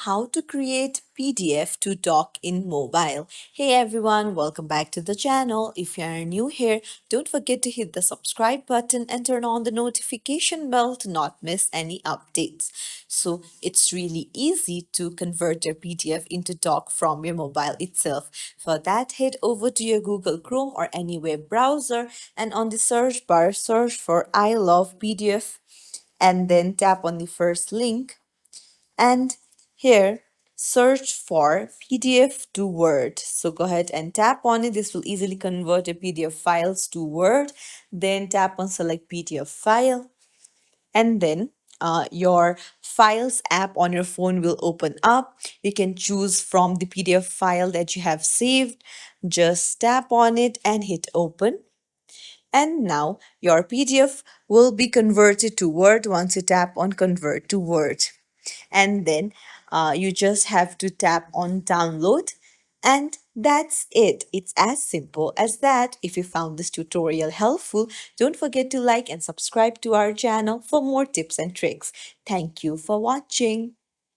how to create PDF to dock in mobile. Hey everyone, welcome back to the channel. If you are new here, don't forget to hit the subscribe button and turn on the notification bell to not miss any updates. So it's really easy to convert your PDF into doc from your mobile itself. For that, head over to your Google Chrome or any web browser and on the search bar, search for I love PDF and then tap on the first link and here search for PDF to Word. So go ahead and tap on it. This will easily convert your PDF files to Word. Then tap on select PDF file and then your files app on your phone will open up. You can choose from the PDF file that you have saved. Just tap on it and hit open. And now your PDF will be converted to Word once you tap on convert to Word. And then you just have to tap on download. And that's it. It's as simple as that. If you found this tutorial helpful, don't forget to like and subscribe to our channel for more tips and tricks. Thank you for watching.